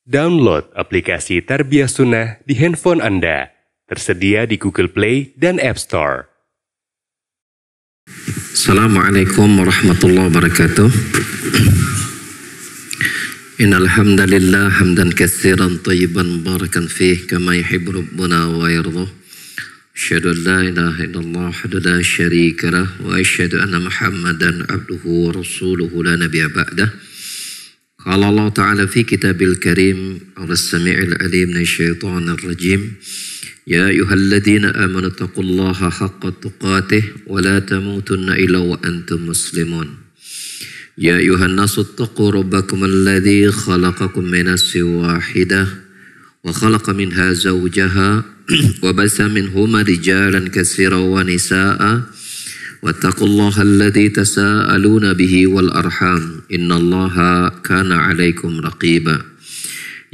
Download aplikasi Tarbiyah Sunnah di handphone Anda. Tersedia di Google Play dan App Store. Assalamualaikum warahmatullahi wabarakatuh. Innal hamdalillah hamdan katsiran thayyiban barakan fih kama yuhibbu rabbuna wa yarda. Asyhadu an la ilaha illallah wahdahu la syarika lah wa asyhadu anna Muhammadan abduhu wa rasuluhu la nabiyya ba'dah. Qala Allah Ta'ala fi kitabil karim as-sami'il alim minasyaitonir rajim. Ya ayyuhalladzina amanu taqullaha haqqa tuqatih wa la tamutunna illa wa antum muslimun. Ya ayyuhan nasu taqu rabbakum alladzi khalaqakum min nafsin wahidah wa khalaqa minha zawjaha wa basa minhuma rijalan katsiran wa nisaa'a wattaqullaha alladzi tasaaluna bihi wal arham innallaha kana 'alaikum raqiba.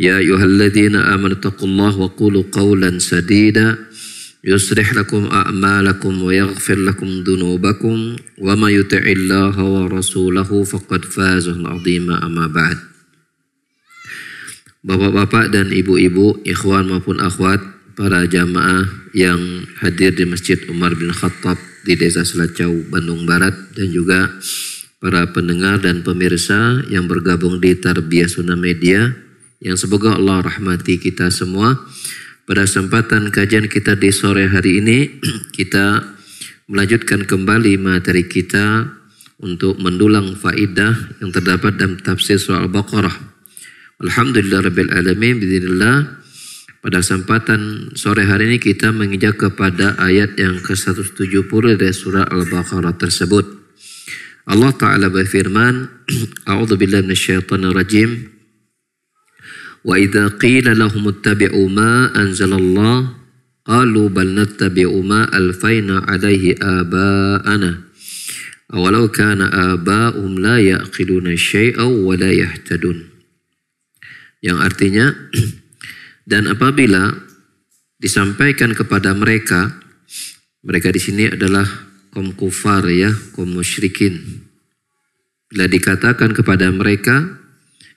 Ya ayyuhalladzina amanu taqullaha wa qulu qawlan sadida yuslih lakum a'malakum wa yaghfir lakum dhunubakum wa may yuti'illaha wa rasulahu faqad faza 'azima amma ba'd. Bapak-bapak dan ibu-ibu, ikhwan maupun akhwat, para jamaah yang hadir di Masjid Umar bin Khattab di Desa Selacau, Bandung Barat, dan juga para pendengar dan pemirsa yang bergabung di Tarbiyah Sunnah Media, yang semoga Allah rahmati kita semua. Pada kesempatan kajian kita di sore hari ini, kita melanjutkan kembali materi kita untuk mendulang faidah yang terdapat dalam tafsir surah Al-Baqarah. Alhamdulillah Rabbil Alamin, bismillah. Pada kesempatan sore hari ini kita menginjak kepada ayat yang ke-170 dari surah Al-Baqarah tersebut. Allah Ta'ala berfirman, A'udzubillahi minasyaitonir rajim. Wa idza qila lahum ittabi'u ma anzalallah qalu bal nattabi'u ma alfayna 'alaihi aba'ana awalau kana aba'um la ya'qiluna syai'aw wa la yahtadun. Yang artinya, dan apabila disampaikan kepada mereka di sini adalah kaum kufar ya, kaum musyrikin. Bila dikatakan kepada mereka,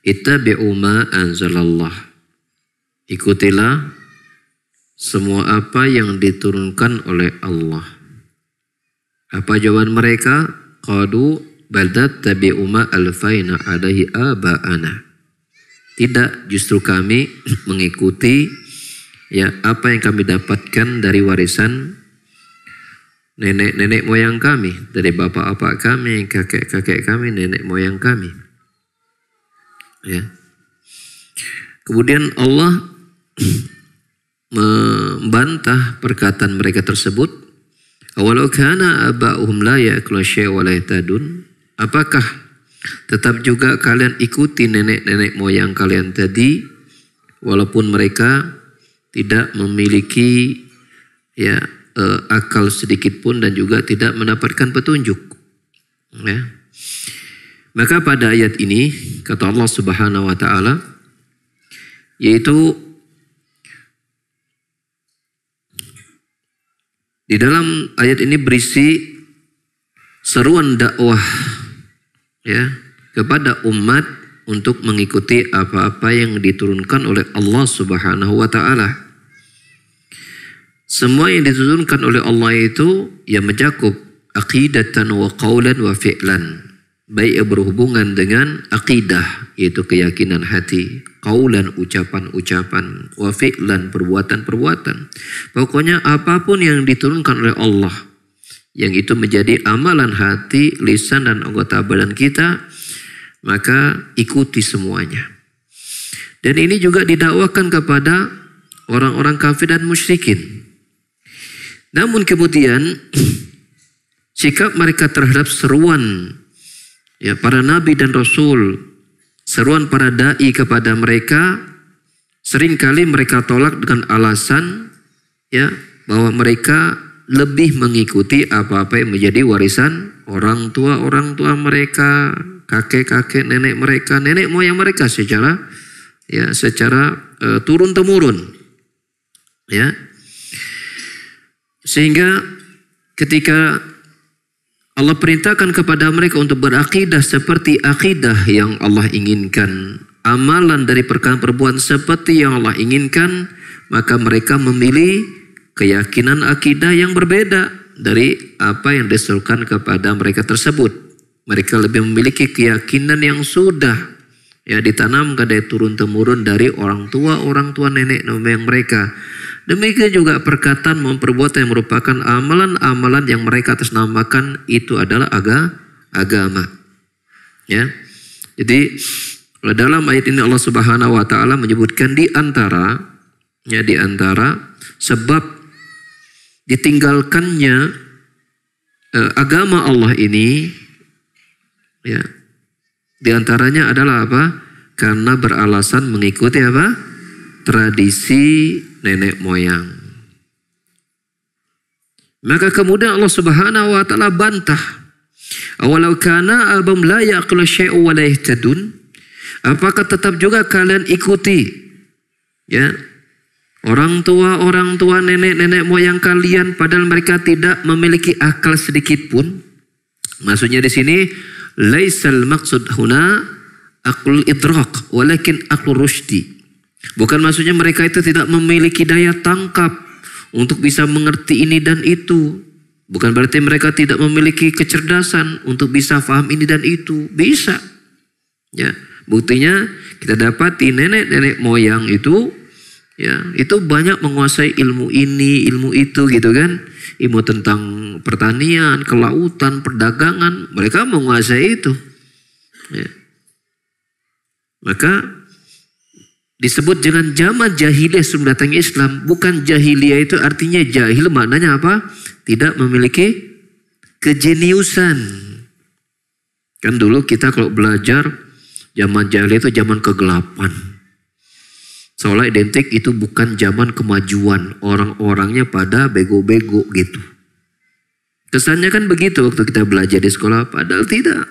ittabi'u ma anzalallah, ikutilah semua apa yang diturunkan oleh Allah. Apa jawaban mereka? Qalu bal nattabi'u ma alfayna 'alaihi aba'ana. Tidak, justru kami mengikuti ya apa yang kami dapatkan dari warisan nenek-nenek moyang kami, dari bapak-bapak kami, kakek-kakek kami, nenek moyang kami. Ya. Kemudian Allah membantah perkataan mereka tersebut. Awalau kana aba'uhum la ya'kuluna syai'an wa la yahtadun. Apakah tetap juga kalian ikuti nenek-nenek moyang kalian tadi, walaupun mereka tidak memiliki ya akal sedikit pun dan juga tidak mendapatkan petunjuk. Ya. Maka pada ayat ini kata Allah Subhanahu wa taala, yaitu di dalam ayat ini berisi seruan dakwah ya kepada umat untuk mengikuti apa-apa yang diturunkan oleh Allah Subhanahu wa taala. Semua yang diturunkan oleh Allah itu ya mencakup aqidatan wa qaulan wa fi'lan. Baik yang berhubungan dengan aqidah, yaitu keyakinan hati, qaulan ucapan-ucapan, wa fi'lan perbuatan-perbuatan. Pokoknya apapun yang diturunkan oleh Allah, yang itu menjadi amalan hati, lisan dan anggota badan kita, maka ikuti semuanya. Dan ini juga didakwakan kepada orang-orang kafir dan musyrikin. Namun kemudian sikap mereka terhadap seruan ya para nabi dan rasul, seruan para dai kepada mereka, seringkali mereka tolak dengan alasan ya bahwa mereka lebih mengikuti apa-apa yang menjadi warisan orang tua mereka, kakek-kakek nenek mereka, nenek moyang mereka secara turun temurun. Ya. Sehingga ketika Allah perintahkan kepada mereka untuk berakidah seperti akidah yang Allah inginkan, amalan dari perbuatan seperti yang Allah inginkan, maka mereka memilih keyakinan akidah yang berbeda dari apa yang disuruhkan kepada mereka tersebut. Mereka lebih memiliki keyakinan yang sudah ditanamkan dari turun-temurun dari orang tua nenek moyang mereka. Demikian juga perkataan memperbuat yang merupakan amalan-amalan yang mereka atasnamakan itu adalah agama. Ya. Jadi dalam ayat ini Allah Subhanahu wa taala menyebutkan di antara sebab ditinggalkannya agama Allah ini, ya, di antaranya adalah apa? Karena beralasan mengikuti apa? Tradisi nenek moyang. Maka kemudian Allah Subhanahu wa taala bantah, awalau kana abam la yaqilu syai'un wa la yahtadun, apakah tetap juga kalian ikuti ya orang tua nenek moyang kalian padahal mereka tidak memiliki akal sedikit pun? Maksudnya di sini laisal maqsud huna aqlul idrak walakin aqlur rusydi. Bukan maksudnya mereka itu tidak memiliki daya tangkap untuk bisa mengerti ini dan itu. Bukan berarti mereka tidak memiliki kecerdasan untuk bisa paham ini dan itu. Bisa. Ya, buktinya kita dapati nenek moyang itu, ya, itu banyak menguasai ilmu ini, ilmu itu gitu kan. Ilmu tentang pertanian, kelautan, perdagangan, mereka menguasai itu. Ya. Maka disebut dengan zaman jahiliyah sebelum datangnya Islam. Bukan jahiliyah itu artinya jahil, maknanya apa? Tidak memiliki kejeniusan. Kan dulu kita kalau belajar zaman jahiliyah itu zaman kegelapan. Seolah identik itu bukan zaman kemajuan. Orang-orangnya pada bego-bego gitu. Kesannya kan begitu waktu kita belajar di sekolah. Padahal tidak.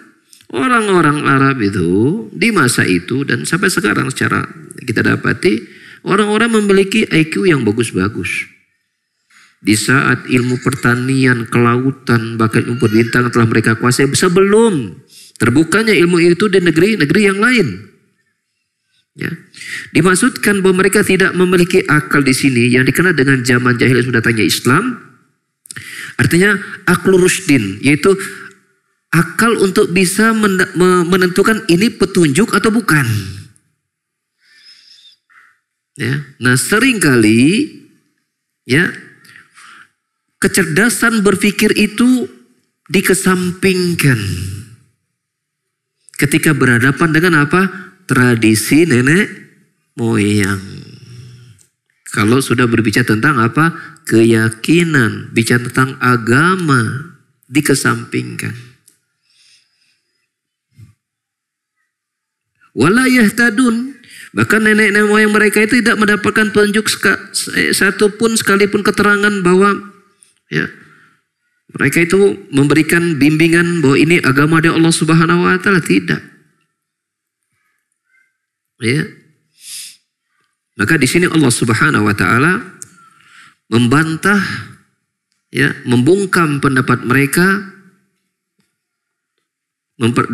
Orang-orang Arab itu di masa itu dan sampai sekarang secara kita dapati orang-orang memiliki IQ yang bagus-bagus. Di saat ilmu pertanian, kelautan, bahkan ilmu bintang telah mereka kuasai sebelum terbukanya ilmu itu di negeri-negeri yang lain. Ya. Dimaksudkan bahwa mereka tidak memiliki akal di sini yang dikenal dengan zaman jahiliyah sudah datangnya Islam. Artinya aklur rusydin, yaitu akal untuk bisa menentukan ini petunjuk atau bukan. Ya, nah seringkali ya kecerdasan berpikir itu dikesampingkan ketika berhadapan dengan apa? Tradisi nenek moyang. Kalau sudah berbicara tentang apa? Keyakinan, bicara tentang agama, dikesampingkan. Wala yahtadun, bahkan nenek moyang mereka itu tidak mendapatkan petunjuk satupun sekalipun keterangan bahwa ya mereka itu memberikan bimbingan bahwa ini agama dari Allah Subhanahu wa taala, tidak. Ya. Maka di sini Allah Subhanahu wa taala membantah, ya, membungkam pendapat mereka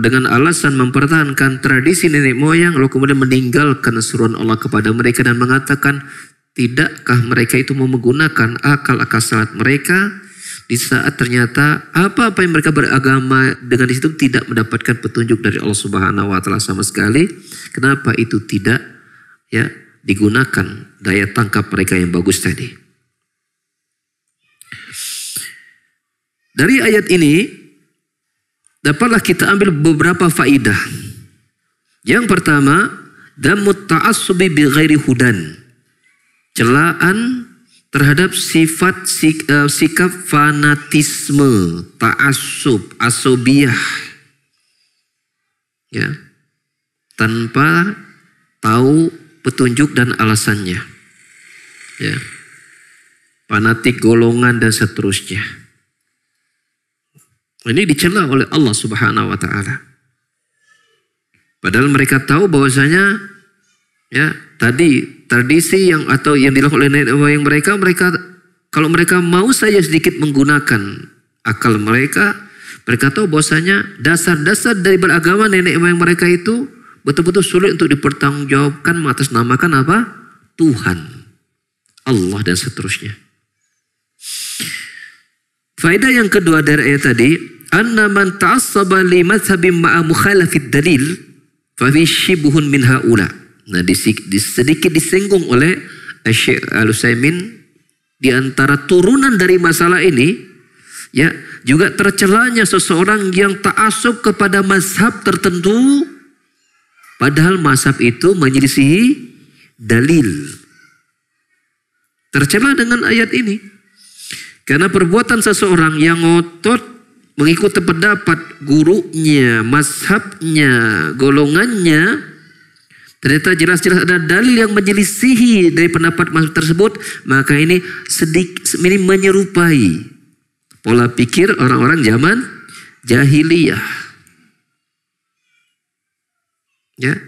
dengan alasan mempertahankan tradisi nenek moyang, lalu kemudian meninggalkan seruan Allah kepada mereka dan mengatakan, tidakkah mereka itu mau menggunakan akal-akal salat mereka di saat ternyata apa-apa yang mereka beragama dengan di situ tidak mendapatkan petunjuk dari Allah Subhanahu wa taala sama sekali. Kenapa itu tidak ya digunakan daya tangkap mereka yang bagus tadi? Dari ayat ini dapatlah kita ambil beberapa faidah. Yang pertama, damut ta'assubi bi ghairi hudan. Celaan terhadap sifat sikap fanatisme, ta'assub, asobiyah. Ya. Tanpa tahu petunjuk dan alasannya. Ya. Fanatik golongan dan seterusnya. Ini dicela oleh Allah Subhanahu wa taala. Padahal mereka tahu bahwasanya ya tadi tradisi yang dilakukan oleh nenek moyang mereka kalau mereka mau saja sedikit menggunakan akal mereka tahu bahwasanya dasar-dasar dari beragama nenek moyang mereka itu betul-betul sulit untuk dipertanggungjawabkan mengatasnamakan apa? Tuhan, Allah dan seterusnya. Faedah yang kedua dari ayat tadi, anna man ta'assaba li madhhabin ma'a mukhalafid dalil fa fi shibhun min haula. Nah, sedikit disinggung oleh Syekh Al-Utsaimin di antara turunan dari masalah ini, ya, juga tercelanya seseorang yang ta'assub kepada mazhab tertentu padahal mazhab itu menyelisihi dalil. Tercela dengan ayat ini. Karena perbuatan seseorang yang ngotot mengikuti pendapat gurunya, mazhabnya, golongannya, ternyata jelas-jelas ada dalil yang menyelisihi dari pendapat mazhab tersebut, maka ini ini menyerupai pola pikir orang-orang zaman jahiliyah. Ya.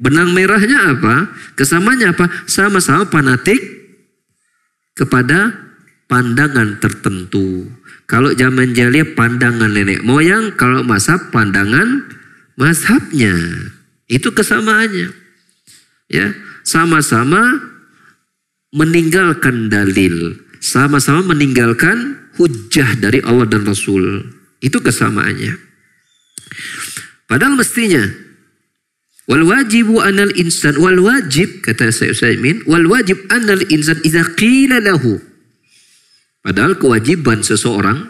Benang merahnya apa? Kesamanya apa? Sama-sama fanatik kepada pandangan tertentu. Kalau zaman jahiliyah pandangan nenek moyang, kalau mazhab pandangan mazhabnya. Itu kesamaannya. Ya, sama-sama meninggalkan dalil, sama-sama meninggalkan hujjah dari Allah dan Rasul. Itu kesamaannya. Padahal mestinya wal wajibu anal insan, wal wajib, kata Syekh Utsaimin, wal wajib anal insan idza qila lahu. Padahal kewajiban seseorang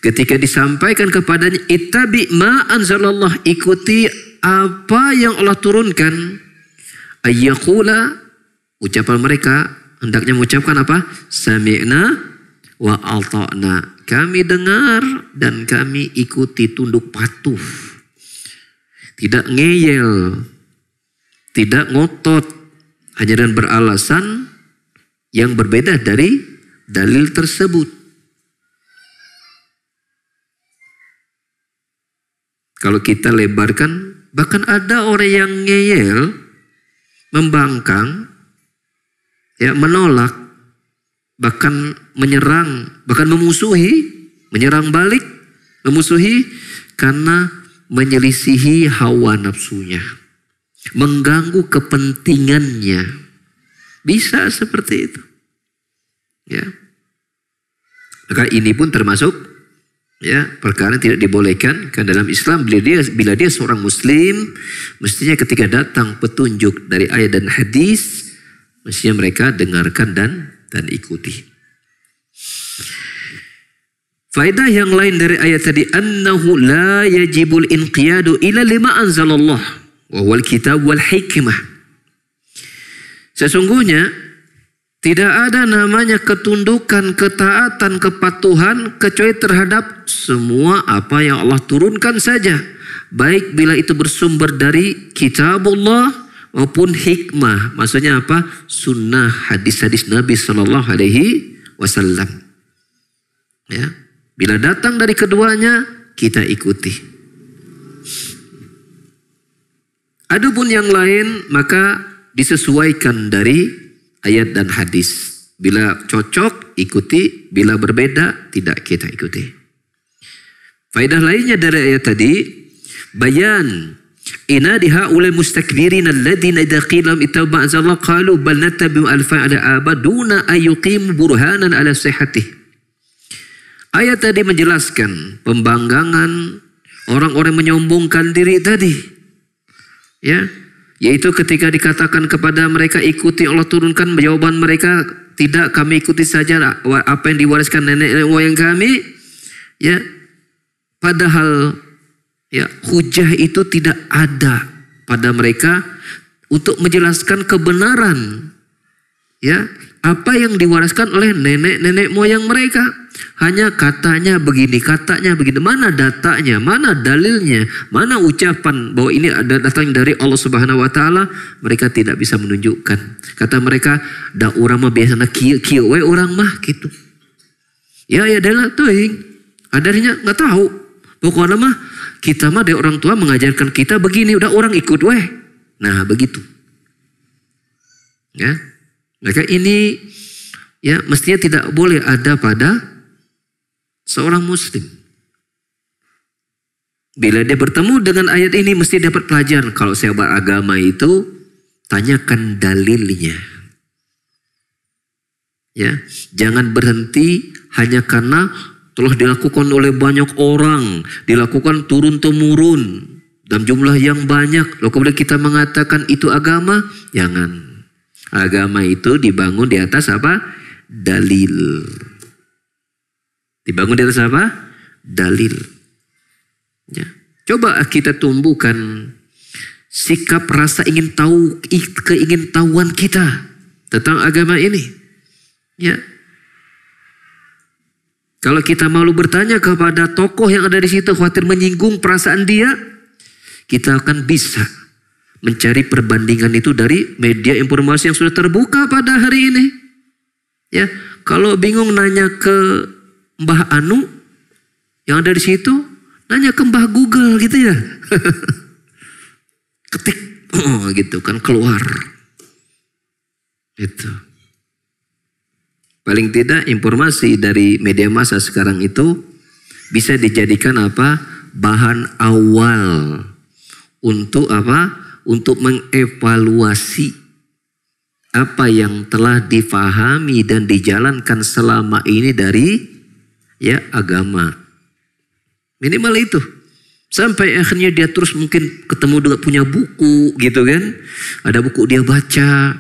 ketika disampaikan kepadanya ittabi ma anzalallah, ikuti apa yang Allah turunkan, ayyaqula, ucapan mereka hendaknya mengucapkan apa? Sami'na wa ata'na, kami dengar dan kami ikuti, tunduk patuh. Tidak ngeyel, tidak ngotot, hanya dengan beralasan yang berbeda dari dalil tersebut. Kalau kita lebarkan, bahkan ada orang yang ngeyel, membangkang, ya, menolak, bahkan menyerang, bahkan memusuhi, menyerang balik, memusuhi karena menyelisihi hawa nafsunya, mengganggu kepentingannya. Bisa seperti itu. Ya. Maka ini pun termasuk, ya, perkara yang tidak dibolehkan. Karena dalam Islam bila dia seorang muslim, mestinya ketika datang petunjuk dari ayat dan hadis, mestinya mereka dengarkan dan ikuti. Faedah yang lain dari ayat tadi, annahu la yajibul inqiyadu ila lima anzalallah wa huwal kitab wal hikmah. Sesungguhnya tidak ada namanya ketundukan, ketaatan, kepatuhan kecuali terhadap semua apa yang Allah turunkan saja. Baik bila itu bersumber dari kitabullah maupun hikmah. Maksudnya apa? Sunnah, hadis-hadis Nabi Sallallahu Alaihi Wasallam. Ya. Bila datang dari keduanya, kita ikuti. Adapun yang lain, maka disesuaikan dari ayat dan hadis. Bila cocok, ikuti. Bila berbeda, tidak kita ikuti. Faedah lainnya dari ayat tadi, bayan inadi haulai mustakbirin alladhina idza qila lahum ittabi'u ma anzalallah qalu bal nattabi'u alfa ala abaduna ayuqimu burhanan ala sihhatih. Ayat tadi menjelaskan pembanggangan orang-orang menyombongkan diri tadi. Ya, yaitu ketika dikatakan kepada mereka ikuti Allah turunkan, jawaban mereka tidak, kami ikuti saja apa yang diwariskan nenek moyang kami. Ya, padahal ya hujah itu tidak ada pada mereka untuk menjelaskan kebenaran. Ya, apa yang diwariskan oleh nenek-nenek moyang mereka. Hanya katanya begini, katanya begini. Mana datanya, mana dalilnya, mana ucapan bahwa ini ada datang dari Allah Subhanahu wa taala, mereka tidak bisa menunjukkan. Kata mereka, da urang mah biasana kieu we urang mah gitu. Ya adalah teuing. Adanya enggak tahu. Pokoknya mah kita mah dari orang tua mengajarkan kita begini, udah orang ikut weh. Nah, begitu. Ya. Maka ini ya mestinya tidak boleh ada pada seorang muslim. Bila dia bertemu dengan ayat ini mesti dapat pelajaran. Kalau saya beragama itu tanyakan dalilnya. Ya, jangan berhenti hanya karena telah dilakukan oleh banyak orang, dilakukan turun-temurun dalam jumlah yang banyak. Lalu kemudian kita mengatakan itu agama, jangan. Agama itu dibangun di atas apa? Dalil. Dibangun di atas apa? Dalil. Ya. Coba kita tumbuhkan sikap rasa ingin tahu, keingintahuan kita tentang agama ini. Ya. Kalau kita malu bertanya kepada tokoh yang ada di situ, khawatir menyinggung perasaan dia, kita akan bisa mencari perbandingan itu dari media informasi yang sudah terbuka pada hari ini. Ya, kalau bingung nanya ke Mbah Anu yang ada di situ, nanya ke Mbah Google gitu ya. Ketik, gitu kan keluar. Itu. Paling tidak informasi dari media massa sekarang itu bisa dijadikan apa? Bahan awal untuk apa? Untuk mengevaluasi apa yang telah difahami dan dijalankan selama ini dari ya agama. Minimal itu. Sampai akhirnya dia terus mungkin ketemu dengan punya buku gitu kan. Ada buku dia baca.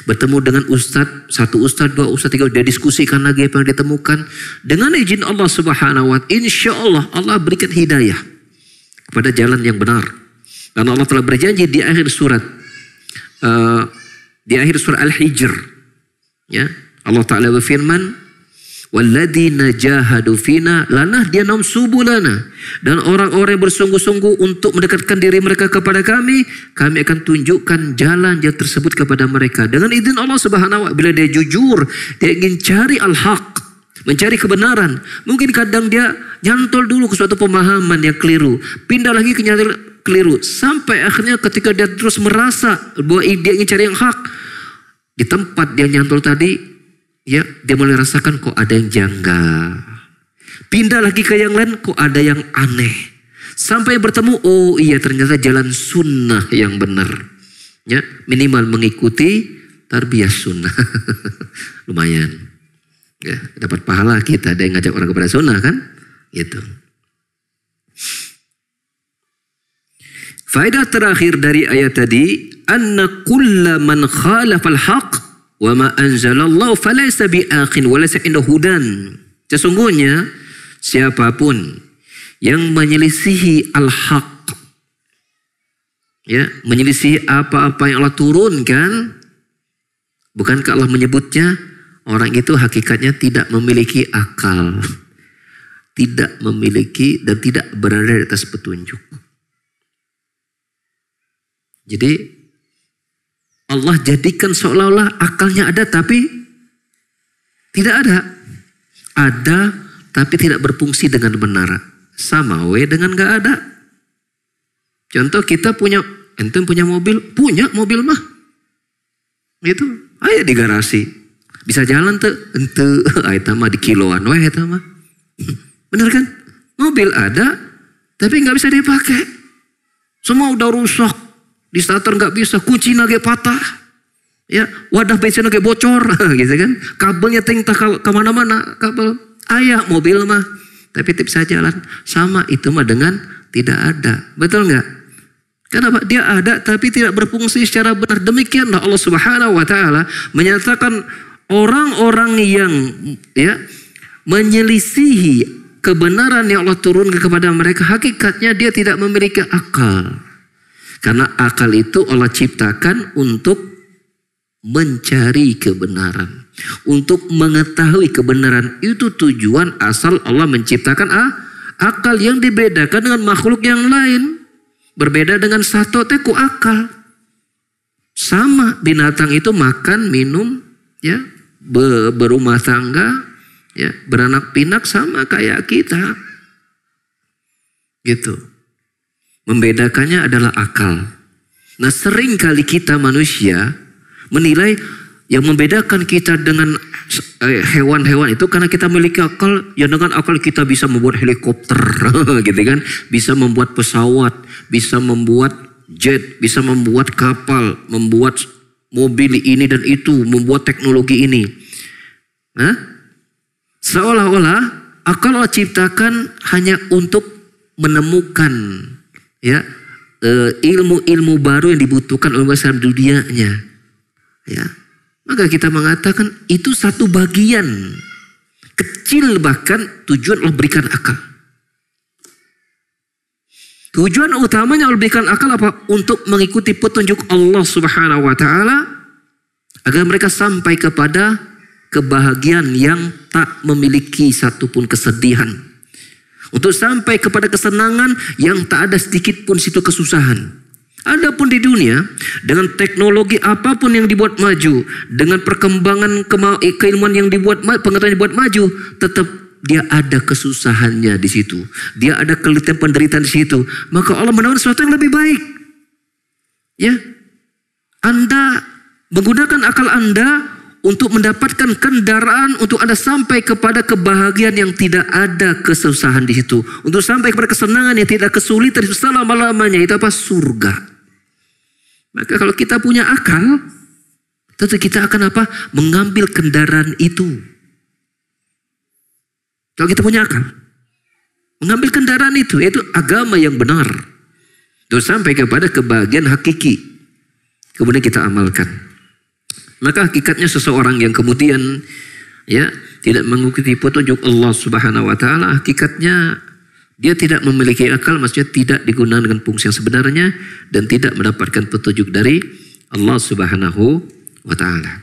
Bertemu dengan ustadz, satu ustadz, dua ustadz, tiga, dia diskusikan lagi apa yang ditemukan. Dengan izin Allah subhanahu wa ta'ala, insya Allah, Allah berikan hidayah kepada jalan yang benar. Karena Allah telah berjanji di akhir surat, Al-Hijr. Ya, Allah Ta'ala berfirman, وَالَّذِينَ جَاهَدُوا فِينَا لَنَهْدِيَنَّهُمْ سُبُلَنَا. Dan orang-orang yang bersungguh-sungguh untuk mendekatkan diri mereka kepada kami akan tunjukkan jalan yang tersebut kepada mereka. Dengan izin Allah subhanahu wa ta'ala, bila dia jujur, dia ingin cari al-haq, mencari kebenaran. Mungkin kadang dia nyantol dulu ke suatu pemahaman yang keliru, pindah lagi ke nyantol keliru, sampai akhirnya ketika dia terus merasa bahwa dia ingin cari yang hak, di tempat dia nyantol tadi, ya, dia mulai rasakan kok ada yang janggal. Pindah lagi ke yang lain, kok ada yang aneh. Sampai bertemu, oh iya ternyata jalan sunnah yang benar. Ya, minimal mengikuti tarbiyah sunnah. Lumayan. Ya, dapat pahala kita ada yang ngajak orang kepada sunnah kan? Gitu. Faedah terakhir dari ayat tadi, anna kulla man khalafal haqq wa ma anzalallahu falaysa bi'aqin wa laysa indahu hudan. Sesungguhnya siapapun yang menyelisihi al-haq, ya, menyelisihi apa-apa yang Allah turunkan, bukankah Allah menyebutnya orang itu hakikatnya tidak memiliki akal, tidak memiliki dan tidak berada di atas petunjuk. Jadi Allah jadikan seolah-olah akalnya ada tapi tidak ada. Ada tapi tidak berfungsi dengan benar. Sama dengan gak ada. Contoh kita punya, ente punya mobil, punya mobil mah. Itu, ayo di garasi. Bisa jalan tuh, ente, itu mah di kiloan, itu mah. Bener kan? Mobil ada tapi gak bisa dipakai. Semua udah rusak. Di starter nggak bisa, kunci nage patah, ya, wadah bensin nage bocor, gitu kan? Kabelnya tengtah kemana-mana, kabel ayah mobil mah, tapi bisa jalan. Sama itu mah dengan tidak ada, betul nggak? Kenapa? Dia ada tapi tidak berfungsi secara benar. Demikianlah Allah Subhanahu Wa Taala menyatakan orang-orang yang ya menyelisihi kebenaran yang Allah turunkan kepada mereka, hakikatnya dia tidak memiliki akal. Karena akal itu Allah ciptakan untuk mencari kebenaran. Untuk mengetahui kebenaran. Itu tujuan asal Allah menciptakan akal yang dibedakan dengan makhluk yang lain. Berbeda dengan satu teku akal. Sama binatang itu makan, minum, ya, berumah tangga, ya, beranak pinak sama kayak kita. Gitu. Membedakannya adalah akal. Nah, sering kali kita manusia menilai Yang membedakan kita dengan hewan-hewan itu karena kita memiliki akal. Ya dengan akal kita bisa membuat helikopter, gitu kan? Bisa membuat pesawat, bisa membuat jet, bisa membuat kapal, membuat mobil ini dan itu, membuat teknologi ini. Seolah-olah akal Allah ciptakan hanya untuk menemukan ya ilmu-ilmu baru yang dibutuhkan oleh manusia dunianya. Ya. Maka kita mengatakan itu satu bagian kecil, bahkan tujuan Allah berikan akal. Tujuan utamanya Allah berikan akal apa? Untuk mengikuti petunjuk Allah Subhanahu wa taala agar mereka sampai kepada kebahagiaan yang tak memiliki satupun kesedihan. Untuk sampai kepada kesenangan yang tak ada sedikit pun situ kesusahan. Adapun di dunia, dengan teknologi apapun yang dibuat maju, dengan perkembangan keilmuan yang dibuat, pengetahuan yang dibuat maju, tetap dia ada kesusahannya di situ. Dia ada keletihan penderitaan di situ. Maka Allah menawarkan sesuatu yang lebih baik. Ya, Anda menggunakan akal Anda untuk mendapatkan kendaraan untuk Anda sampai kepada kebahagiaan yang tidak ada kesusahan di situ. Untuk sampai kepada kesenangan yang tidak kesulitan selama-lamanya. Itu apa? Surga. Maka kalau kita punya akal, tentu kita akan apa? Mengambil kendaraan itu. Kalau kita punya akal, mengambil kendaraan itu, yaitu agama yang benar. Untuk sampai kepada kebahagiaan hakiki. Kemudian kita amalkan. Maka hakikatnya seseorang yang kemudian ya tidak mengikuti petunjuk Allah Subhanahu wa taala, hakikatnya dia tidak memiliki akal, maksudnya tidak digunakan dengan fungsi yang sebenarnya dan tidak mendapatkan petunjuk dari Allah Subhanahu wa taala.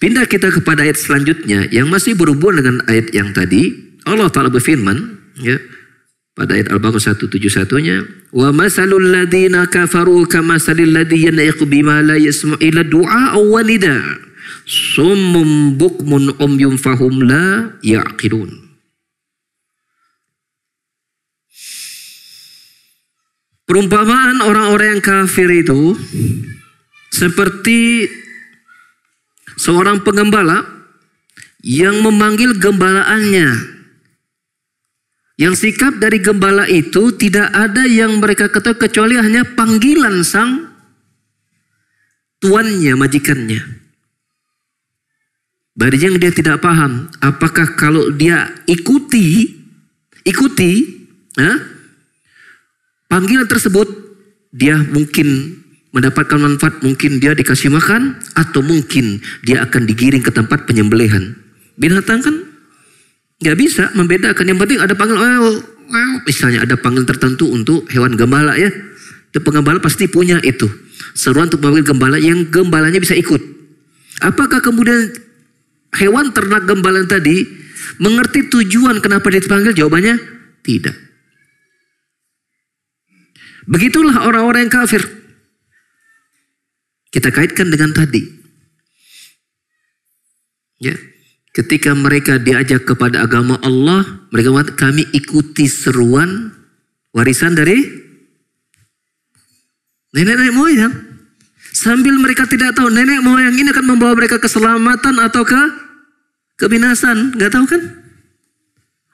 Pindah kita kepada ayat selanjutnya yang masih berhubungan dengan ayat yang tadi. Allah taala berfirman ya pada ayat Al-Baqarah 171-nya, wa masalul ladzina kafaru kamasalil ladzi yanaiqu bima la yasma'u illa du'a wa nida summum bukmun umyun fahum la ya'qilun. Perumpamaan orang-orang yang kafir itu seperti seorang pengembala yang memanggil gembalaannya. Yang sikap dari gembala itu tidak ada yang mereka ketahui kecuali hanya panggilan sang tuannya, majikannya. Bagi yang dia tidak paham, apakah kalau dia ikuti panggilan tersebut, dia mungkin mendapatkan manfaat, mungkin dia dikasih makan, atau mungkin dia akan digiring ke tempat penyembelihan. Binatang kan nggak bisa membedakan. Yang penting ada panggilan, misalnya ada panggilan tertentu untuk hewan gembala ya. Itu pengembala pasti punya itu seruan untuk memanggil gembala yang gembalanya bisa ikut. Apakah kemudian hewan ternak gembala tadi mengerti tujuan kenapa dia dipanggil? Jawabannya tidak. Begitulah orang-orang yang kafir. Kita kaitkan dengan tadi. Ya. Ketika mereka diajak kepada agama Allah, mereka mengatakan kami ikuti seruan warisan dari nenek moyang. Sambil mereka tidak tahu nenek moyang ini akan membawa mereka keselamatan atau ke kebinasan, nggak tahu kan?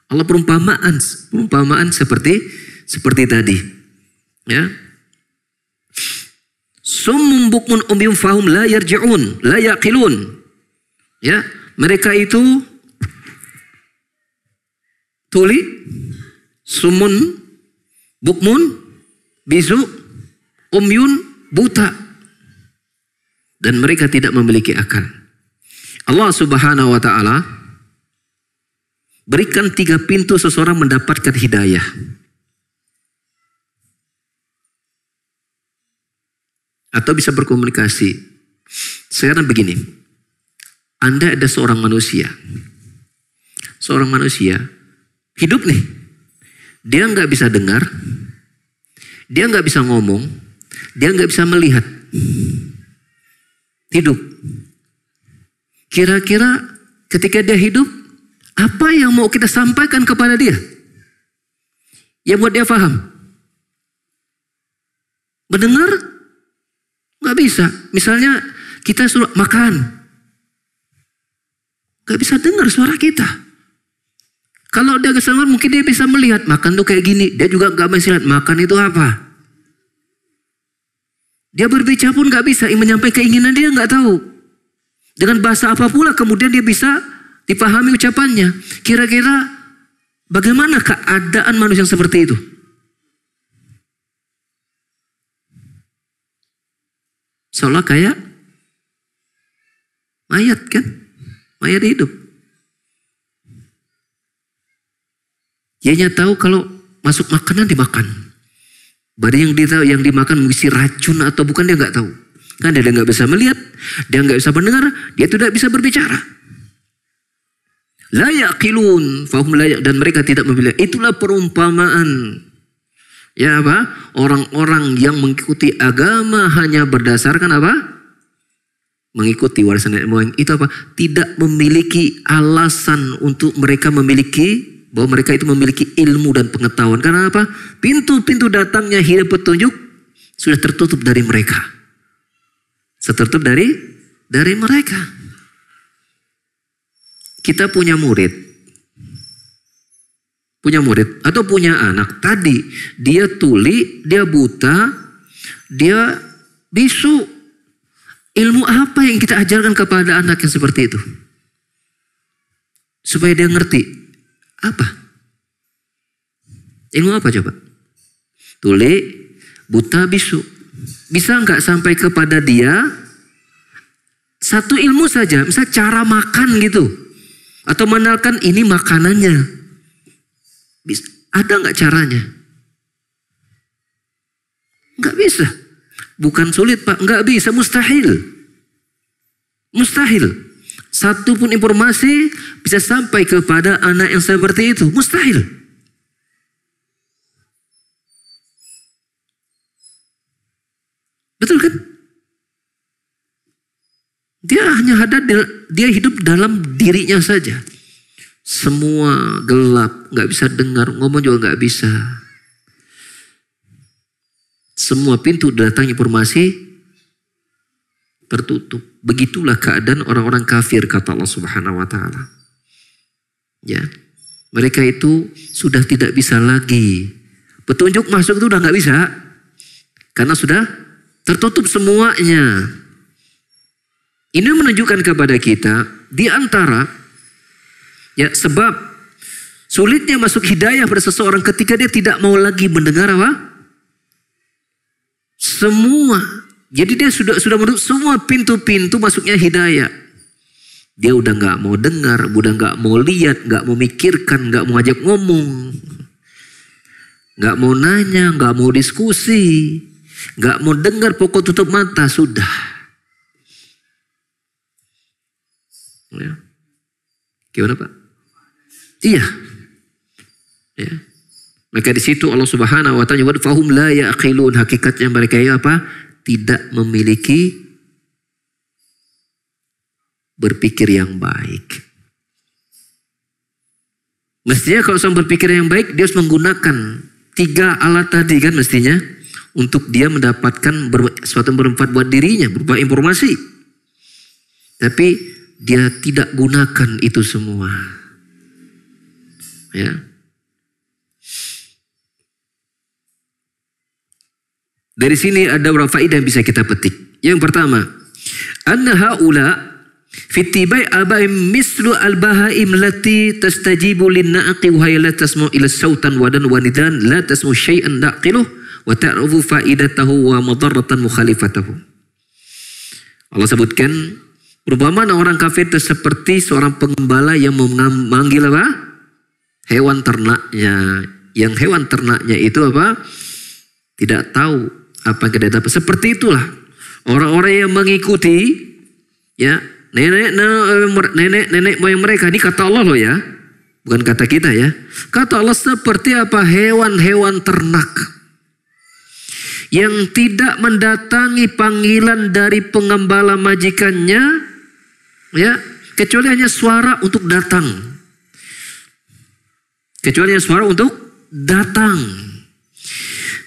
Allah perumpamaan seperti tadi, ya. Summum bukmun umyun fahum la yarji'un, la yaqilun, ya. Mereka itu tuli, sumun, bukmun, bisu, umyun, buta. Dan mereka tidak memiliki akal. Allah Subhanahu wa ta'ala berikan 3 pintu seseorang mendapatkan hidayah. Atau bisa berkomunikasi. Sekarang begini. Anda ada seorang manusia. Seorang manusia hidup nih. Dia nggak bisa dengar. Dia nggak bisa ngomong. Dia nggak bisa melihat. Hidup. Kira-kira ketika dia hidup, apa yang mau kita sampaikan kepada dia? Yang buat dia paham. Mendengar? Nggak bisa. Misalnya kita suruh makan, nggak bisa dengar suara kita. Kalau dia kesenangan mungkin dia bisa melihat makan tuh kayak gini. Dia juga nggak bisa lihat makan itu apa. Dia berbicara pun nggak bisa, menyampaikan keinginan dia nggak tahu. Dengan bahasa apa pula kemudian dia bisa dipahami ucapannya. Kira-kira bagaimana keadaan manusia yang seperti itu? Seolah kayak mayat kan? Mayat hidup. Dianya tahu kalau masuk makanan dimakan. Barang yang dimakan mengisi racun atau bukan dia nggak tahu. Kan dia nggak bisa melihat, dia nggak bisa mendengar, dia tidak bisa berbicara. La yaqilun fahum la dan mereka tidak memilih. Itulah perumpamaan. Ya apa? Orang-orang yang mengikuti agama hanya berdasarkan apa? Mengikuti warisan nenek moyang. Itu apa? Tidak memiliki alasan untuk mereka memiliki, bahwa mereka itu memiliki ilmu dan pengetahuan. Karena apa? Pintu-pintu datangnya hidup petunjuk sudah tertutup dari mereka. Tertutup dari mereka. Kita punya murid atau punya anak. Tadi dia tuli, dia buta, dia bisu. Ilmu apa yang kita ajarkan kepada anak yang seperti itu? Supaya dia ngerti. Apa? Ilmu apa coba? Tuli, buta, bisu. Bisa nggak sampai kepada dia satu ilmu saja, misalnya cara makan gitu. Atau mengenalkan ini makanannya. Bisa. Ada nggak caranya? Nggak bisa. Bukan sulit Pak, nggak bisa, mustahil. Mustahil. Satu pun informasi bisa sampai kepada anak yang seperti itu, mustahil. Betul kan? Dia hanya dia hidup dalam dirinya saja. Semua gelap, nggak bisa dengar, ngomong juga nggak bisa. Semua pintu datang informasi tertutup. Begitulah keadaan orang-orang kafir kata Allah Subhanahu wa taala. Ya. Mereka itu sudah tidak bisa lagi. Petunjuk masuk itu udah nggak bisa. Karena sudah tertutup semuanya. Ini menunjukkan kepada kita di antara ya sebab sulitnya masuk hidayah pada seseorang ketika dia tidak mau lagi mendengar apa? Semua. Jadi dia sudah menutup semua pintu-pintu masuknya hidayah. Dia udah nggak mau dengar, udah nggak mau lihat, nggak mau mikirkan, nggak mau ajak ngomong, nggak mau nanya, nggak mau diskusi, nggak mau dengar, pokok tutup mata sudah. Ya. Gimana Pak? Iya. Ya. Maka di situ Allah Subhanahu wa taala fahum la yaqilun, hakikatnya mereka ya apa? Tidak memiliki berpikir yang baik. Mestinya kalau seorang berpikir yang baik dia harus menggunakan 3 alat tadi kan mestinya untuk dia mendapatkan sesuatu yang bermanfaat buat dirinya, berupa informasi. Tapi dia tidak gunakan itu semua. Ya. Dari sini ada beberapa faedah yang bisa kita petik. Yang pertama, anna haula fitibai abaim mislu al-bahaim lati tastajibu lin-naqi wa la tasmu ila sautan wadan wanidan la tasmu syai'an naqiluh wa ta'rufu faidatahu wa madarratan mukhalifatahu. Allah sebutkan perumpamaan orang kafir itu seperti seorang pengembala yang memanggil apa? Hewan ternaknya. Yang hewan ternaknya itu apa? Tidak tahu apa yang dia dapat. Seperti itulah orang-orang yang mengikuti ya nenek moyang mereka. Ini kata Allah loh ya. Bukan kata kita ya. Kata Allah seperti apa? Hewan-hewan ternak. Yang tidak mendatangi panggilan dari pengembala majikannya. Ya, kecuali hanya suara untuk datang. Kecuali hanya suara untuk datang.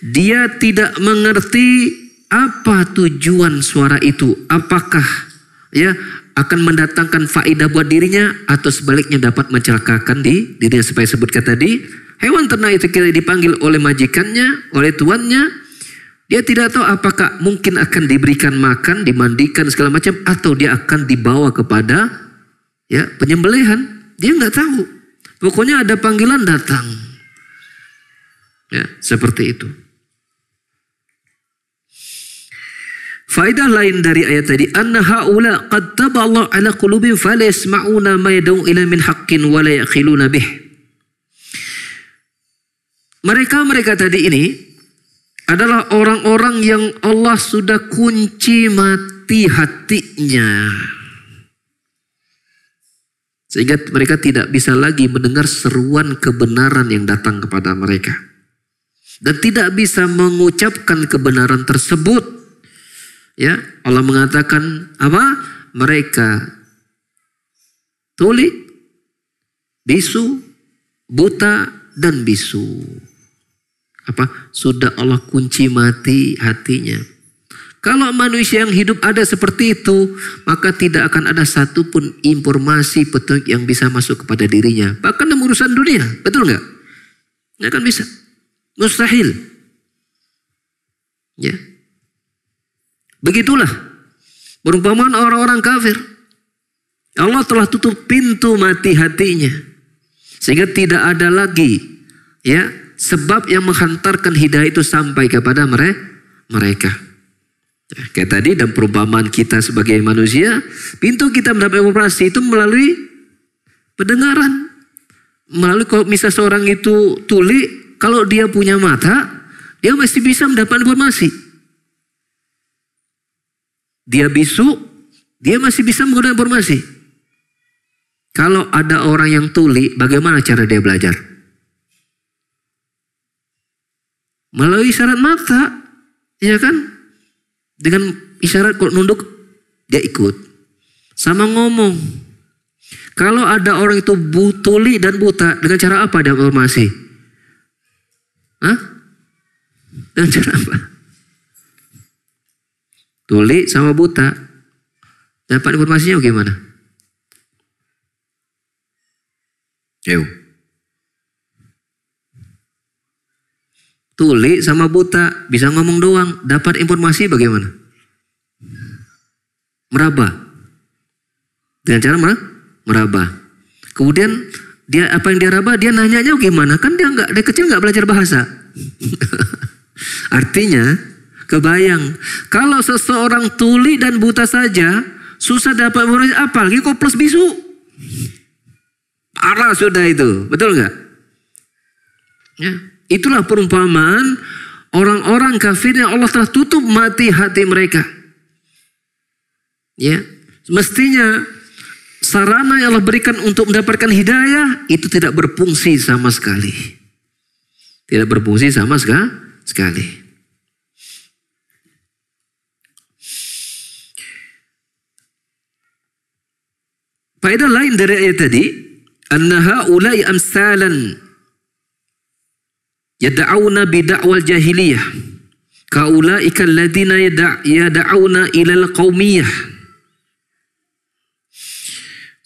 Dia tidak mengerti apa tujuan suara itu? Apakah ya akan mendatangkan faedah buat dirinya atau sebaliknya dapat mencelakakan dirinya? Supaya sebutkan tadi, hewan ternak itu kira dipanggil oleh majikannya, oleh tuannya, dia tidak tahu apakah mungkin akan diberikan makan, dimandikan segala macam, atau dia akan dibawa kepada ya penyembelihan. Dia nggak tahu. Pokoknya ada panggilan datang. Ya, seperti itu. Faedah lain dari ayat tadi, anna haula qad taballahu ala qulubihim fala yasma'una ma yad'u ila min haqqin wa la yaqiluna bih. Mereka tadi ini adalah orang-orang yang Allah sudah kunci mati hatinya, sehingga mereka tidak bisa lagi mendengar seruan kebenaran yang datang kepada mereka, dan tidak bisa mengucapkan kebenaran tersebut. Ya, Allah mengatakan apa? Mereka tuli, bisu, buta, dan bisu. Apa? Sudah Allah kunci mati hatinya. Kalau manusia yang hidup ada seperti itu, maka tidak akan ada satupun informasi petunjuk yang bisa masuk kepada dirinya. Bahkan dalam urusan dunia, betul nggak? Nggak akan bisa, mustahil. Ya. Begitulah perumpamaan orang-orang kafir. Allah telah tutup pintu mati hatinya, sehingga tidak ada lagi ya sebab yang menghantarkan hidayah itu sampai kepada mereka. Kayak tadi dalam perumpamaan kita sebagai manusia, pintu kita mendapat informasi itu melalui pendengaran. Melalui kalau misalnya seorang itu tuli, kalau dia punya mata, dia masih bisa mendapat informasi. Dia bisu, dia masih bisa menggunakan informasi. Kalau ada orang yang tuli, bagaimana cara dia belajar? Melalui isyarat mata, ya kan? Dengan isyarat kalau nunduk, dia ikut. Sama ngomong. Kalau ada orang itu tuli dan buta, dengan cara apa dia informasi? Hah? Dengan cara apa? Tuli sama buta, dapat informasinya bagaimana? Ayo. Tuli sama buta bisa ngomong doang, dapat informasi bagaimana? Meraba. Dengan cara meraba. Kemudian dia apa yang dia raba, dia nanyanya gimana? Kan dia kecil nggak belajar bahasa. Artinya kebayang, kalau seseorang tuli dan buta saja susah dapat informasi, apalagi kok plus bisu. Parah sudah itu, betul nggak? Ya, itulah perumpamaan orang-orang kafir yang Allah telah tutup mati hati mereka. Ya, mestinya sarana yang Allah berikan untuk mendapatkan hidayah itu tidak berfungsi sama sekali. Tidak berfungsi sama sekali. Faedah lain dari ayat tadi, annaha ulai amsalan yad'auna bid'awal jahiliyah kaulaika alladziina yad'auna ilal qaumiyah.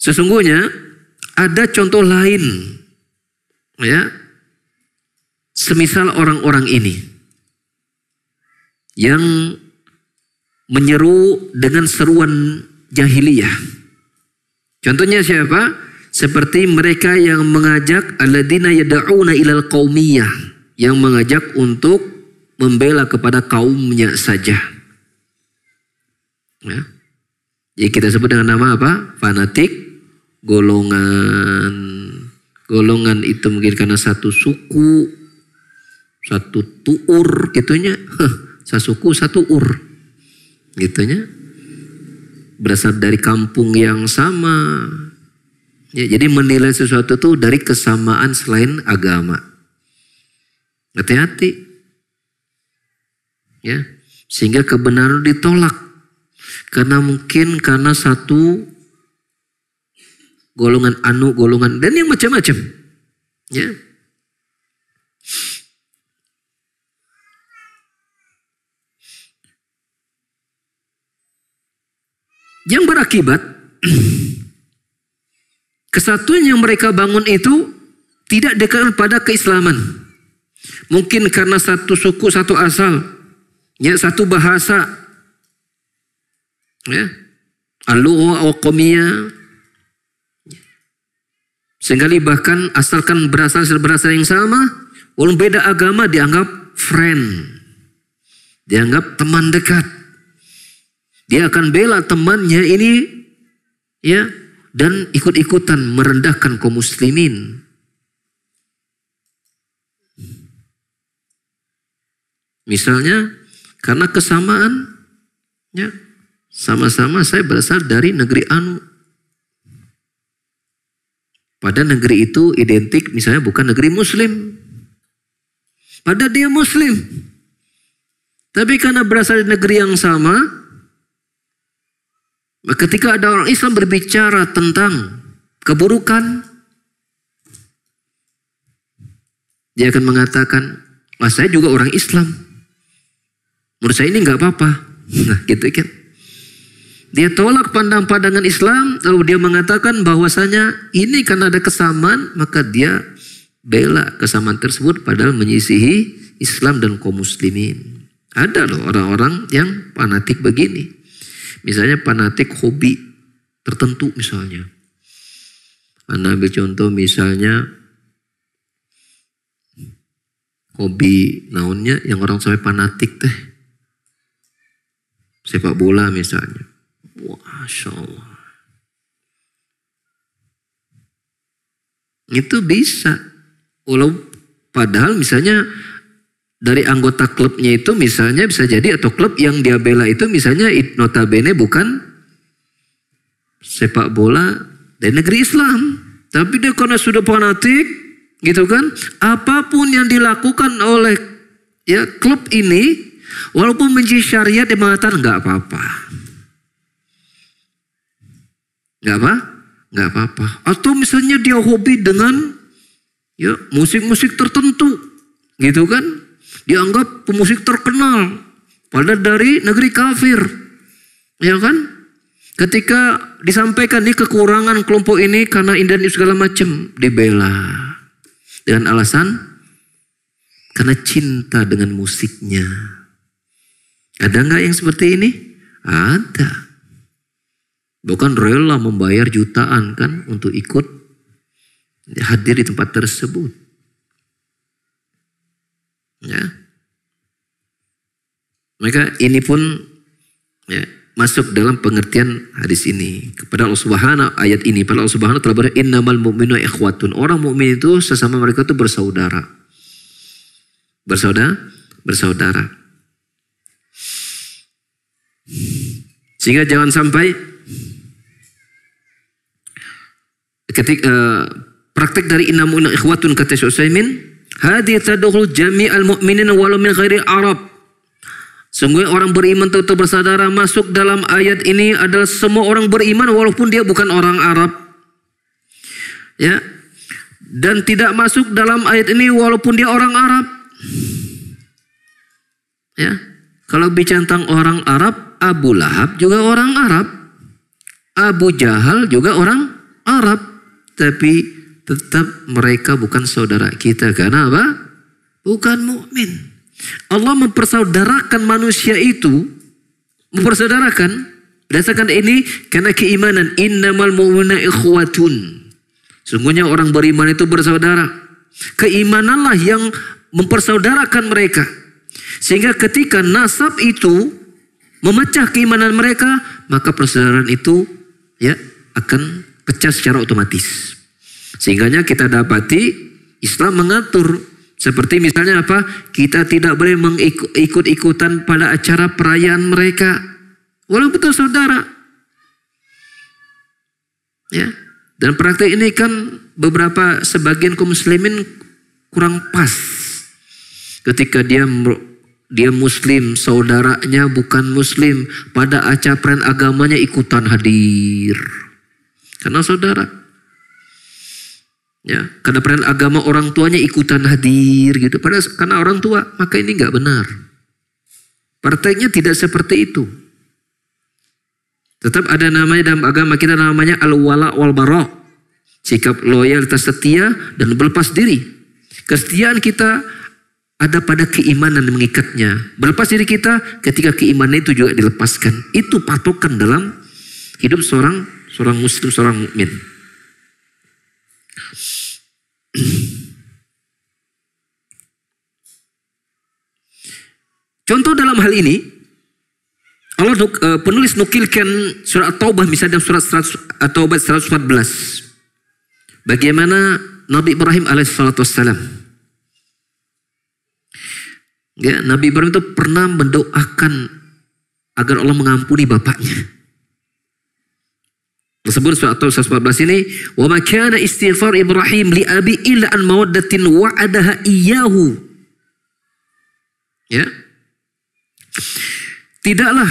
Sesungguhnya ada contoh lain ya, semisal orang-orang ini yang menyeru dengan seruan jahiliyah. Contohnya siapa? Seperti mereka yang mengajak alladzina yad'una ilal qaumiyah, yang mengajak untuk membela kepada kaumnya saja. Ya. Jadi kita sebut dengan nama apa? Fanatik, golongan. Golongan itu mungkin karena satu suku, satu tuur gitunya. Satu suku, satu ur. Gitunya. Berasal dari kampung yang sama. Ya, jadi menilai sesuatu itu dari kesamaan selain agama. Hati-hati. Ya, sehingga kebenaran ditolak. Karena mungkin karena satu golongan anu, golongan dan yang macam-macam. Ya. Yang berakibat kesatuan yang mereka bangun itu tidak dekat pada keislaman. Mungkin karena satu suku, satu asal, ya, satu bahasa, ya, al-lugha wa qawmiyah. Sehingga bahkan asalkan berasal yang sama, walaupun beda agama dianggap friend, dianggap teman dekat. Dia akan bela temannya ini, ya, dan ikut-ikutan merendahkan kaum muslimin. Misalnya karena kesamaan, ya, sama-sama saya berasal dari negeri anu. Pada negeri itu identik misalnya bukan negeri muslim. Padahal dia muslim. Tapi karena berasal dari negeri yang sama, ketika ada orang Islam berbicara tentang keburukan, dia akan mengatakan, wah saya juga orang Islam. Menurut saya ini nggak apa-apa. Nah gitu kan. Dia tolak pandangan Islam, lalu dia mengatakan bahwasanya ini karena ada kesamaan, maka dia bela kesamaan tersebut padahal menyisihi Islam dan kaum muslimin. Ada loh orang-orang yang fanatik begini. Misalnya fanatik hobi tertentu misalnya. Anda ambil contoh misalnya hobi naonnya yang orang sampai fanatik teh. Sepak bola misalnya. Masya Allah. Itu bisa. Walau padahal misalnya dari anggota klubnya itu misalnya bisa jadi, atau klub yang dia bela itu misalnya notabene bukan sepak bola dari negeri Islam. Tapi dia karena sudah fanatik gitu kan. Apapun yang dilakukan oleh ya klub ini, walaupun menjadi syariat, dia mengatakan nggak apa-apa. Nggak apa-apa. Atau misalnya dia hobi dengan ya musik-musik tertentu, gitu kan? Dianggap pemusik terkenal, padahal dari negeri kafir, ya kan? Ketika disampaikan nih kekurangan kelompok ini karena ini segala macam, dibela dengan alasan karena cinta dengan musiknya. Ada nggak yang seperti ini? Ada. Bukan rela membayar jutaan kan untuk ikut hadir di tempat tersebut. Ya. Maka ini pun ya, masuk dalam pengertian hadis ini. Kepada Allah Subhanahu ayat ini, pada Allah Subhanahu telah berkata, innamal mu'minuna ikhwatun. Orang mukmin itu sesama mereka itu bersaudara. Bersaudara. Sehingga jangan sampai ketika praktek dari innamal ikhwatun kata Syekh Utsaimin, hadhihi tadkhul jami'al mu'minin walau min ghairi Arab. Sungguh orang beriman tetap bersaudara, masuk dalam ayat ini adalah semua orang beriman walaupun dia bukan orang Arab. Ya. Dan tidak masuk dalam ayat ini walaupun dia orang Arab. Ya. Kalau bicara tentang orang Arab, Abu Lahab juga orang Arab. Abu Jahal juga orang Arab. Tapi tetap mereka bukan saudara kita. Karena apa? Bukan mukmin. Allah mempersaudarakan manusia itu. Mempersaudarakan. Berdasarkan ini karena keimanan. Innamal mu'minuna ikhwatun. Sungguhnya orang beriman itu bersaudara. Keimananlah yang mempersaudarakan mereka. Sehingga ketika nasab itu memecah keimanan mereka, maka persaudaraan itu ya akan pecah secara otomatis. Sehingganya kita dapati Islam mengatur seperti misalnya apa? Kita tidak boleh mengikut-ikutan pada acara perayaan mereka walaupun betul saudara. Ya. Dan praktek ini kan beberapa sebagian kaum muslimin kurang pas. Ketika dia muslim, saudaranya bukan muslim, pada acara perayaan agamanya ikutan hadir. Karena saudara. Ya, karena perayaan agama orang tuanya ikutan hadir gitu. Padahal karena orang tua, maka ini nggak benar. Prakteknya tidak seperti itu. Tetap ada namanya dalam agama kita, namanya al-wala wal bara. Sikap loyalitas setia dan berlepas diri. Kesetiaan kita ada pada keimanan yang mengikatnya. Berlepas diri kita ketika keimanan itu juga dilepaskan. Itu patokan dalam hidup seorang muslim, seorang mukmin. Contoh dalam hal ini, Allah penulis nukilkan surat At-Taubah misalnya surat At-Taubah 114. Bagaimana Nabi Ibrahim alaihissalam. Ya, Nabi Ibrahim itu pernah mendoakan agar Allah mengampuni bapaknya. Tersebut surat At-Taubah 114 ini, wa ma kana istighfar Ibrahim li abi illa an mawaddatin wa'adaha iyyahu. Ya. Tidaklah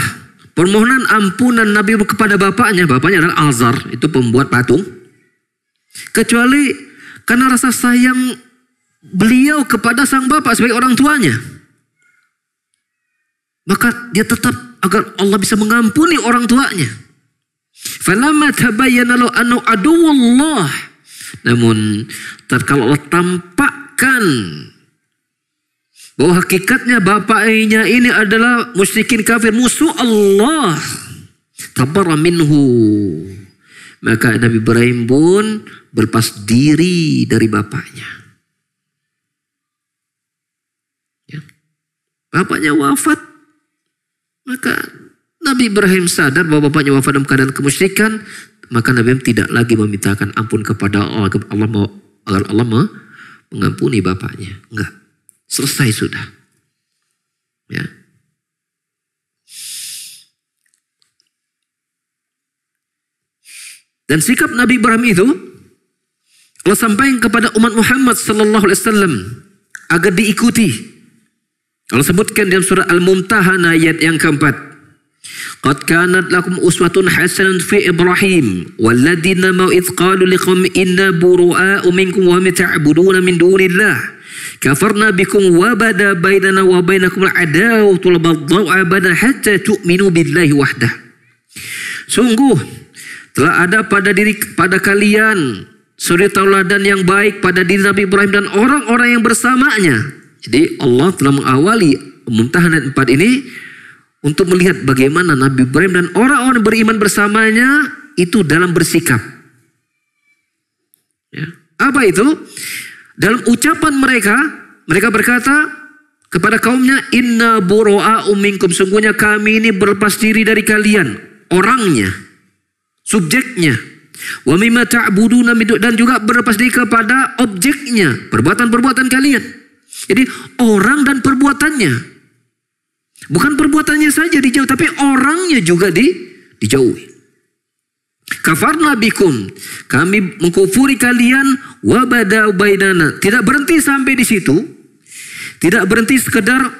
permohonan ampunan Nabi kepada bapaknya adalah Azar, itu pembuat patung, kecuali karena rasa sayang beliau kepada sang bapak sebagai orang tuanya. Maka dia tetap agar Allah bisa mengampuni orang tuanya. Falamma tabayyana lahu annahu aduwwullah. Namun tatkala Allah tampakkan bahwa hakikatnya bapaknya ini adalah musyrikin kafir, musuh Allah, tabarra minhu, maka Nabi Ibrahim pun berlepas diri dari bapaknya. Ya. Bapaknya wafat, maka Nabi Ibrahim sadar bahwa bapaknya wafat dalam keadaan kemusyrikan, maka Nabi Ibrahim tidak lagi memintakan ampun kepada Allah agar Allah mengampuni bapaknya. Enggak. Selesai sudah. Ya. Dan sikap Nabi Ibrahim itu Allah sampaikan kepada umat Muhammad sallallahu alaihi wasallam agar diikuti. Allah sebutkan dalam surah Al-Mumtahanah ayat yang keempat. Qad kanat lakum uswatun hasanatun fi Ibrahim walladzina ma idh qalu liqaumin inna bura'u minkum wa ma ta'buduna min dunillah kafarna bikum wa bada bainana wa bainakum al-adawatu wal baghdha'u abadan hatta tu'minu billahi wahdah. Sungguh telah ada pada kalian suri tauladan yang baik pada diri Nabi Ibrahim dan orang-orang yang bersamanya. Jadi Allah telah mengawali Mumtahanah 4 ini untuk melihat bagaimana Nabi Ibrahim dan orang-orang beriman bersamanya itu dalam bersikap. Ya. Apa itu? Dalam ucapan mereka berkata kepada kaumnya, inna bura'u minkum, sungguhnya kami ini berlepas diri dari kalian, orangnya, subjeknya, wa mimma ta'buduna dan juga berlepas diri kepada objeknya, perbuatan-perbuatan kalian. Jadi orang dan perbuatannya. Bukan perbuatannya saja dijauh, tapi orangnya juga dijauhi. Kafarna bikum, kami mengkufuri kalian, wabada bainana. Tidak berhenti sampai di situ. Tidak berhenti sekedar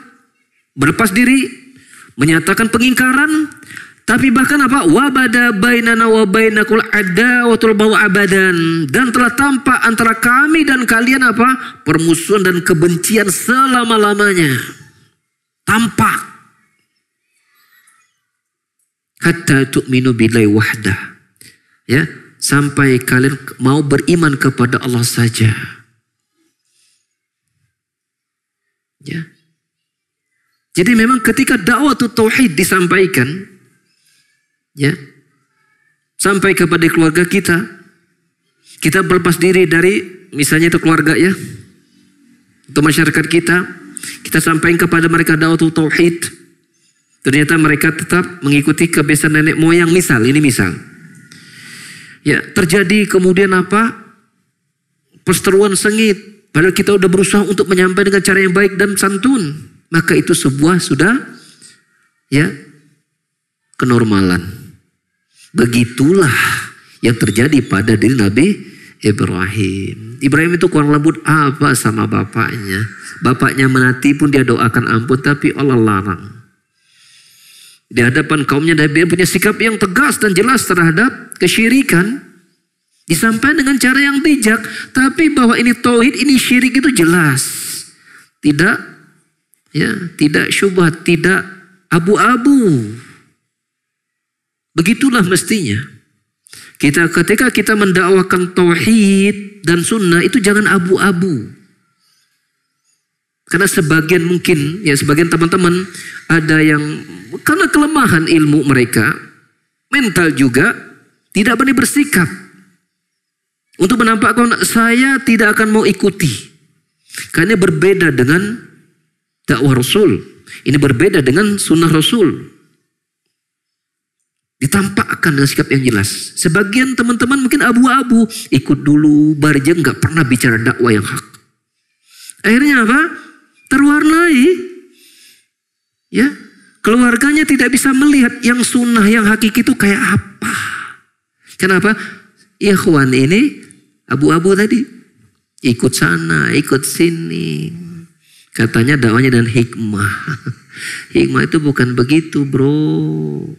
berlepas diri, menyatakan pengingkaran, tapi bahkan apa? Wabada bainana wa bainakul adawatul bawa abadan, dan telah tampak antara kami dan kalian apa? Permusuhan dan kebencian selama-lamanya. Tampak. Hatta tu'minu billahi wahdah. Ya, sampai kalian mau beriman kepada Allah saja. Ya. Jadi memang ketika dakwah tauhid disampaikan, ya, sampai kepada keluarga kita berlepas diri dari misalnya itu keluarga ya, atau masyarakat kita sampaikan kepada mereka dakwah tauhid. Ternyata mereka tetap mengikuti kebiasaan nenek moyang, misal. Ya, terjadi kemudian apa? Perseteruan sengit. Padahal kita sudah berusaha untuk menyampaikan dengan cara yang baik dan santun. Maka itu sebuah sudah ya kenormalan. Begitulah yang terjadi pada diri Nabi Ibrahim. Ibrahim itu kurang lembut apa sama bapaknya. Bapaknya menati pun dia doakan ampun, tapi Allah larang. Di hadapan kaumnya dia punya sikap yang tegas dan jelas terhadap kesyirikan. Disampaikan dengan cara yang bijak. Tapi bahwa ini tauhid, ini syirik itu jelas. Tidak syubhat, tidak abu-abu. Begitulah mestinya. Ketika kita mendakwakan tauhid dan sunnah itu jangan abu-abu. Karena sebagian teman-teman ada yang karena kelemahan ilmu mereka, mental juga tidak berani bersikap untuk menampakkan saya tidak akan mau ikuti. Karena berbeda dengan dakwah Rasul. Ini berbeda dengan sunnah Rasul. Ditampakkan dengan sikap yang jelas. Sebagian teman-teman mungkin abu-abu, ikut dulu, barja nggak pernah bicara dakwah yang hak. Akhirnya apa? Terwarnai. Ya, keluarganya tidak bisa melihat yang sunnah, yang hakiki itu kayak apa. Kenapa? Ikhwan ini abu-abu tadi. Ikut sana, ikut sini. Katanya dakwahnya dan hikmah. Hikmah itu bukan begitu, bro.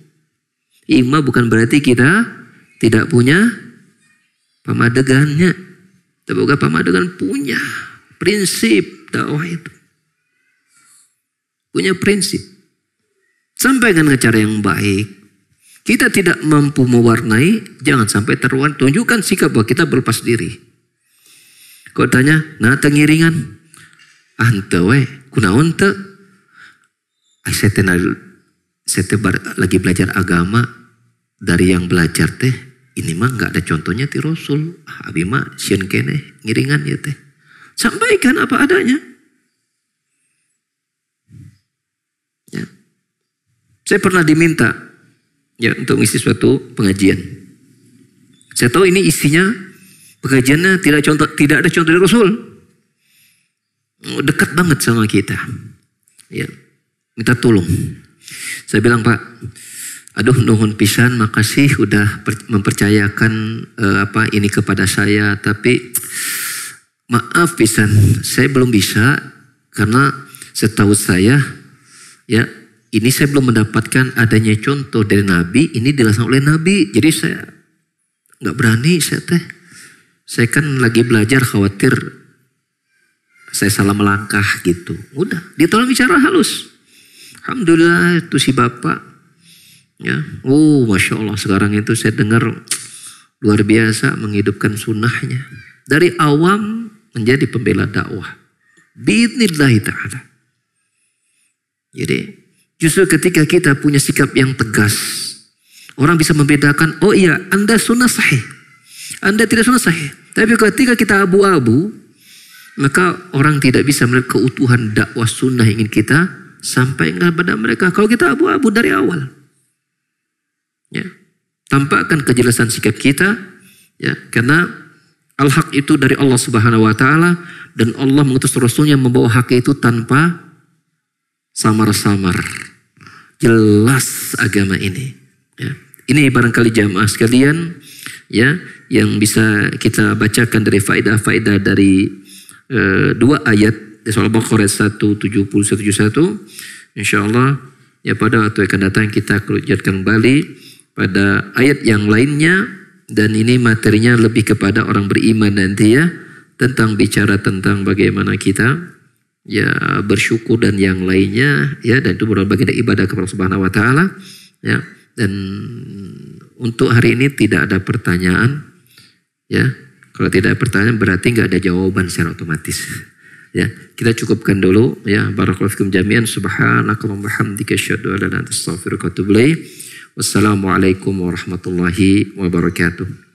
Hikmah bukan berarti kita tidak punya pemadegannya. Tapi pemadegan punya prinsip dakwah itu. Punya prinsip. Sampaikan dengan cara yang baik. Kita tidak mampu mewarnai, jangan sampai terwarnai. Tunjukkan sikap bahwa kita berlepas diri. Kau tanya, nah tengiringan. Ante we, kunaon teu? Saya lagi belajar agama. Dari yang belajar teh, ini mah nggak ada contohnya ti Rasul. Abi mah sieun keneh ngiringan ya teh. Sampaikan apa adanya. Ya. Saya pernah diminta ya untuk mengisi suatu pengajian. Saya tahu ini isinya pengajiannya tidak ada contoh dari Rasul. Dekat banget sama kita. Ya, minta tolong. Saya bilang, Pak, aduh nuhun pisan, makasih udah mempercayakan ini kepada saya, tapi maaf pisan, saya belum bisa karena setahu saya ya ini saya belum mendapatkan adanya contoh dari Nabi, ini dilaksanakan oleh Nabi, jadi saya nggak berani saya kan lagi belajar khawatir saya salah melangkah gitu. Udah, ditolong bicara halus. Alhamdulillah itu si bapak. Ya, masya Allah sekarang itu saya dengar luar biasa menghidupkan sunnahnya. Dari awam menjadi pembela dakwah. Bi'idnillahi ta'ala. Jadi justru ketika kita punya sikap yang tegas, orang bisa membedakan, oh iya Anda sunnah sahih, Anda tidak sunnah sahih. Tapi ketika kita abu-abu, maka orang tidak bisa melihat keutuhan dakwah sunnah yang ingin kita sampaikan kepada mereka. Kalau kita abu-abu dari awal. Ya, tampakkan kejelasan sikap kita, ya, karena al-haq itu dari Allah Subhanahu wa taala dan Allah mengutus Rasulnya membawa hak itu tanpa samar-samar. Jelas agama ini. Ya. Ini barangkali jamaah sekalian, ya, yang bisa kita bacakan dari faedah-faedah dari dua ayat di surah Al-Baqarah 170-171. Insyaallah ya pada waktu yang akan datang kita kelanjutkan kembali pada ayat yang lainnya, dan ini materinya lebih kepada orang beriman nanti ya, tentang bicara tentang bagaimana kita ya bersyukur dan yang lainnya ya, dan itu merupakan bagian dari ibadah kepada Subhanahu wa taala ya. Dan untuk hari ini tidak ada pertanyaan ya. Kalau tidak ada pertanyaan berarti nggak ada jawaban secara otomatis. Ya, kita cukupkan dulu ya. Barakallahu fikum jami'an. Subhanakallahumma hamdika asyhadu an la ilaha illa anta astaghfiruka wa atubu ilaik. Wassalamualaikum warahmatullahi wabarakatuh.